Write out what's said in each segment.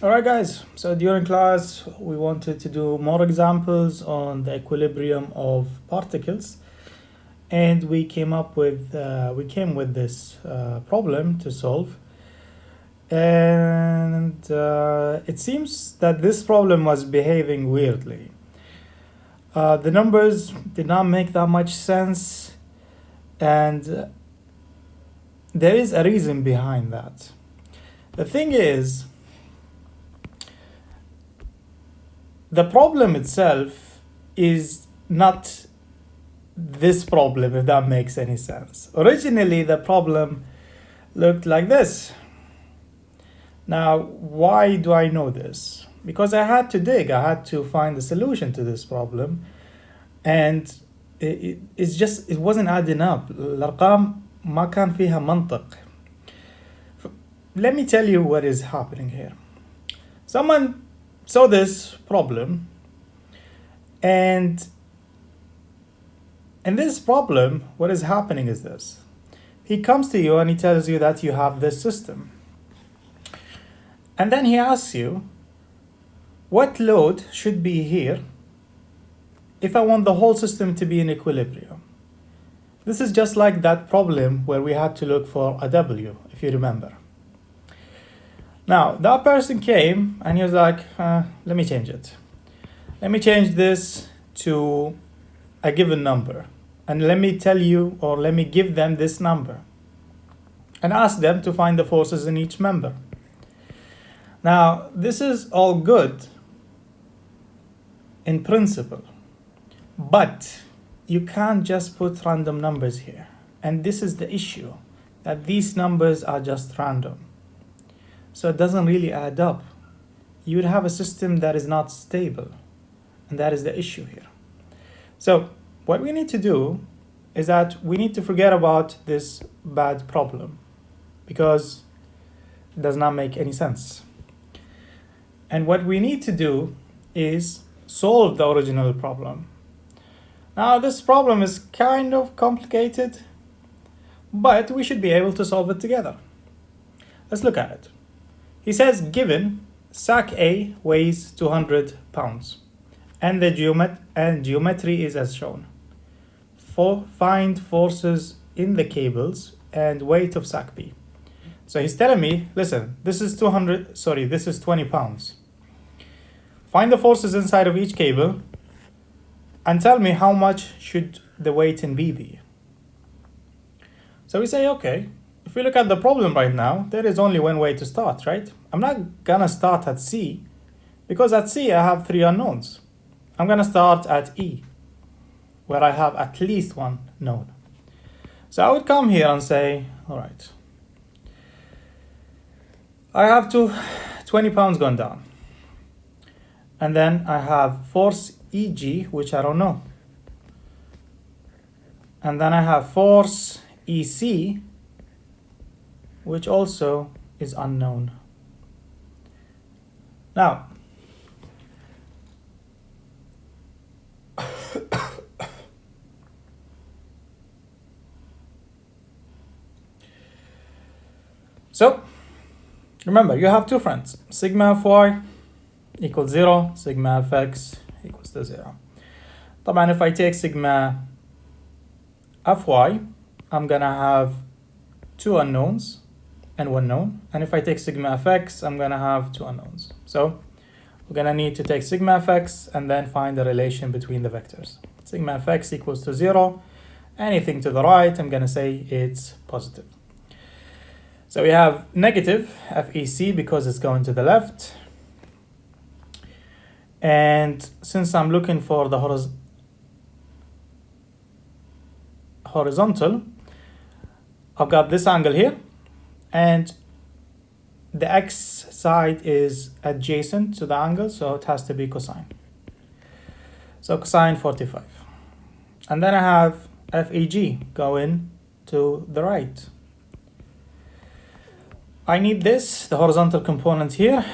Alright guys, so during class we wanted to do more examples on the equilibrium of particles, and we came with this problem to solve. And it seems that this problem was behaving weirdly. The numbers did not make that much sense, and there is a reason behind that. The thing is, the problem itself is not this problem, if that makes any sense. Originally, the problem looked like this. Now, why do I know this? Because I had to dig, I had to find the solution to this problem, and it wasn't adding up. الأرقام ما كان فيها منطق. Let me tell you what is happening here. Someone saw this problem, and in this problem, what is happening is this. He comes to you and he tells you that you have this system. And then he asks you, what load should be here if I want the whole system to be in equilibrium? This is just like that problem where we had to look for a W, if you remember. Now, that person came and he was like, let me change it. Let me change this to a given number. And let me tell you, or let me give them this number. And ask them to find the forces in each member. Now, this is all good in principle. But you can't just put random numbers here. And this is the issue, that these numbers are just random. So it doesn't really add up. You would have a system that is not stable. And that is the issue here. So what we need to do is that we need to forget about this bad problem, because it does not make any sense. And what we need to do is solve the original problem. Now, this problem is kind of complicated, but we should be able to solve it together. Let's look at it. He says, given sac A weighs 200 pounds and the geometry is as shown. Find forces in the cables and weight of sac B. So he's telling me, listen, this is 20 pounds. Find the forces inside of each cable and tell me how much should the weight in B be. So we say, okay, if we look at the problem right now, there is only one way to start, right? I'm not gonna start at C, because at C I have 3 unknowns. I'm gonna start at E, where I have at least one known. So I would come here and say, all right, I have 20 pounds gone down. And then I have force EG, which I don't know. And then I have force EC, which also is unknown. Now, so remember, you have two friends, sigma Fy equals 0, sigma Fx equals to 0. طبعا if I take sigma Fy, I'm gonna have 2 unknowns and 1 known. And if I take sigma Fx, I'm gonna have 2 unknowns. So we're gonna need to take sigma Fx and then find the relation between the vectors. Sigma Fx equals to 0. Anything to the right, I'm gonna say it's positive. So we have negative Fec because it's going to the left. And since I'm looking for the horizontal, I've got this angle here, and the x side is adjacent to the angle, so it has to be cosine. So cosine 45. And then I have Feg going to the right. I need this, the horizontal component here,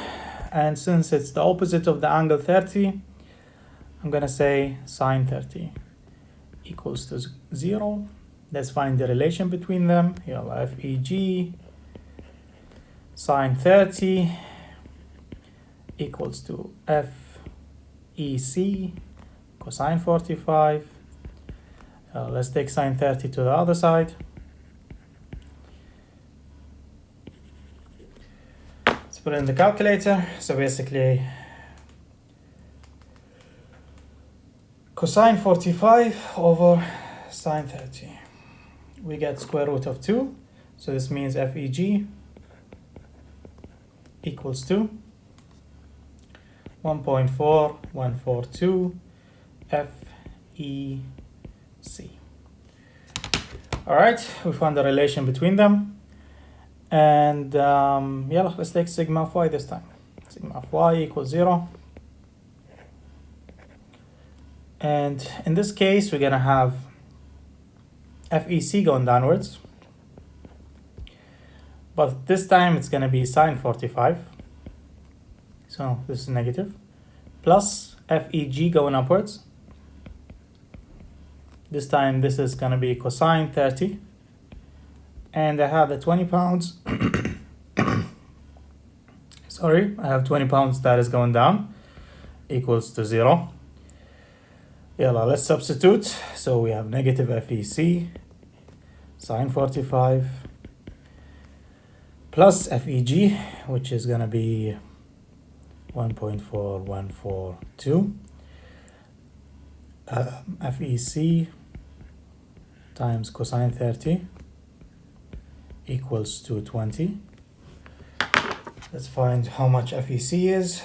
and since it's the opposite of the angle 30, I'm gonna say sine 30 equals to 0. Let's find the relation between them. Here Feg sine 30, equals to FEC cosine 45. Let's take sine 30 to the other side. Let's put it in the calculator. So basically, cosine 45 over sine 30. We get square root of 2. So this means FEG equals to 1.4142 FEC. All right, we found the relation between them. And yeah, let's take sigma of y this time. Sigma of y equals 0. And in this case, we're going to have FEC going downwards. But this time it's going to be sine 45. So this is negative. Plus FEG going upwards. This time this is going to be cosine 30. And I have the 20 pounds. Sorry, I have 20 pounds that is going down. Equals to 0. Yeah, let's substitute. So we have negative FEC sine 45 plus FEG, which is going to be 1.4142 FEC times cosine 30 equals to 20. Let's find how much FEC is.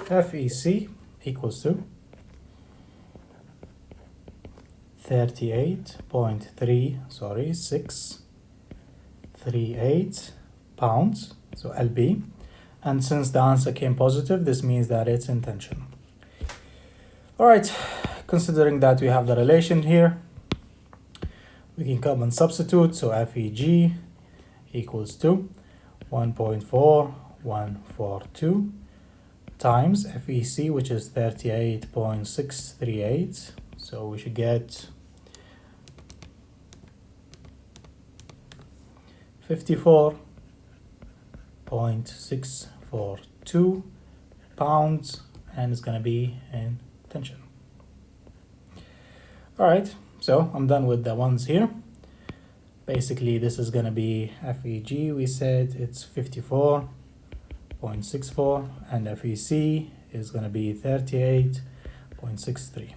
FEC equals to 38.638 pounds, so LB. And since the answer came positive, this means that it's in tension. All right, considering that we have the relation here, we can come and substitute. So FEG equals to 1.4142 times FEC, which is 38.638. So we should get 54.642 pounds, and it's gonna be in tension. All right, so I'm done with the ones here. Basically, this is gonna be FEG. We said it's 54.64, and FEC is going to be 38.63.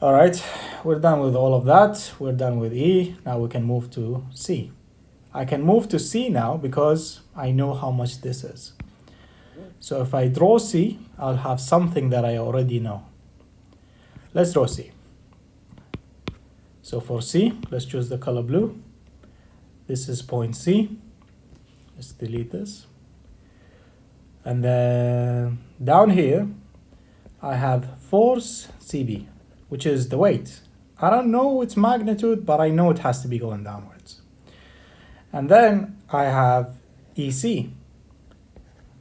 All right, we're done with all of that. We're done with E. Now we can move to C. I can move to C now because I know how much this is. So if I draw C, I'll have something that I already know. Let's draw C. So for C, let's choose the color blue. This is point C. Let's delete this. And then down here, I have force CB, which is the weight. I don't know its magnitude, but I know it has to be going downwards. And then I have EC.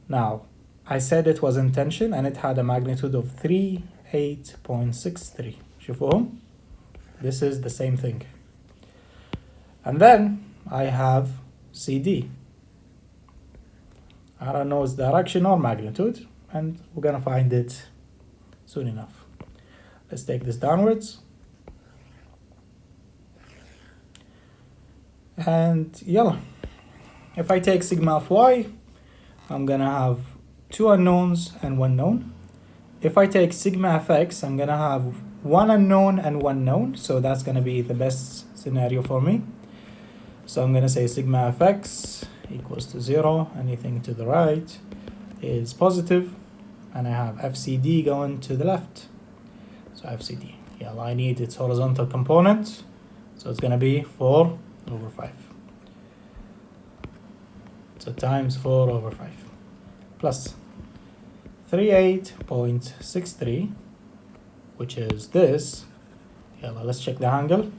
Now, I said it was in tension and it had a magnitude of 38.63. شوفوا, this is the same thing. And then I have CD. I don't know its direction or magnitude, and we're gonna find it soon enough. Let's take this downwards. And yalla, if I take sigma of y, I'm gonna have two unknowns and one known. If I take sigma of x, I'm gonna have one unknown and one known, so that's gonna be the best scenario for me. So I'm gonna say sigma of x equals to 0. Anything to the right is positive, and I have FCD going to the left. So FCD, yeah, I need its horizontal component, so it's gonna be 4 over 5. So times 4 over 5 plus 38.63 which is this. Let's check the angle.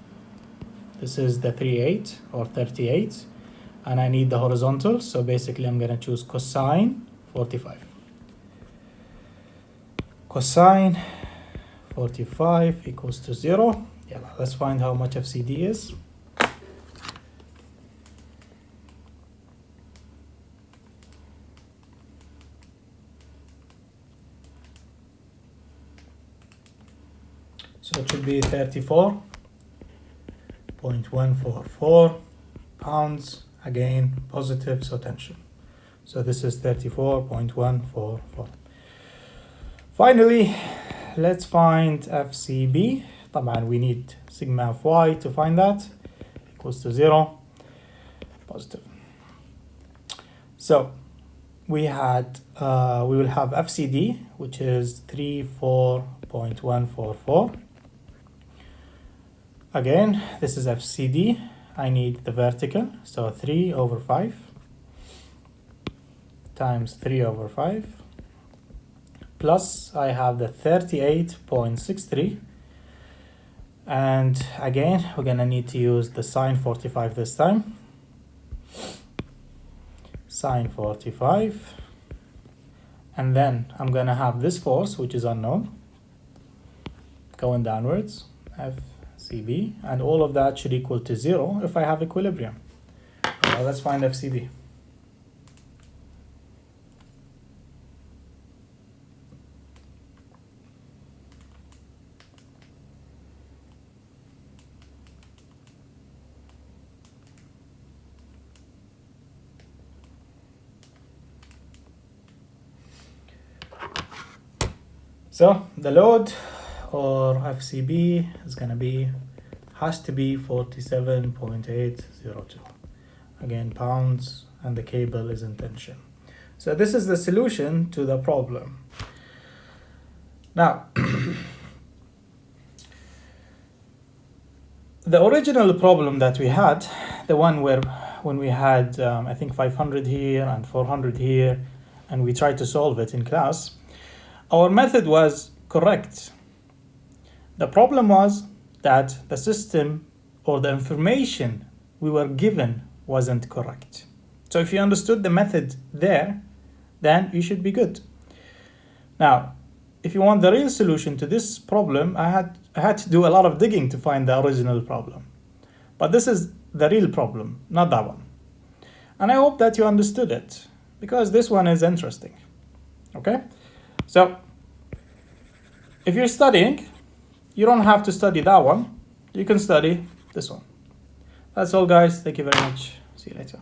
This is the 38 or 38, and I need the horizontal, so basically I'm gonna choose cosine 45. Cosine 45 equals to 0. Let's find how much FCD is. So it should be 34.144 pounds, again positive, so tension. So this is 34.144. Finally, let's find FCB. طبعا we need sigma of y to find that, equals to 0, positive. So we will have FCD, which is 34.144. Again, this is FCD. I need the vertical, so 3 over 5 times 3 over 5, plus I have the 38.63, and again we're gonna need to use the sine 45 this time. Sine 45, and then I'm gonna have this force, which is unknown, going downwards, FCB, and all of that should equal to 0 if I have equilibrium. Well, let's find FCB. So the load, or FCB, is gonna has to be 47.802. Again, pounds, and the cable is in tension. So this is the solution to the problem. Now, the original problem that we had, the one when we had, I think 500 here and 400 here, and we tried to solve it in class, our method was correct. The problem was that the system or the information we were given wasn't correct. So if you understood the method there, then you should be good. Now, if you want the real solution to this problem, I had to do a lot of digging to find the original problem. But this is the real problem, not that one. And I hope that you understood it, because this one is interesting. Okay? So, if you're studying, you don't have to study that one. You can study this one. That's all, guys. Thank you very much. See you later.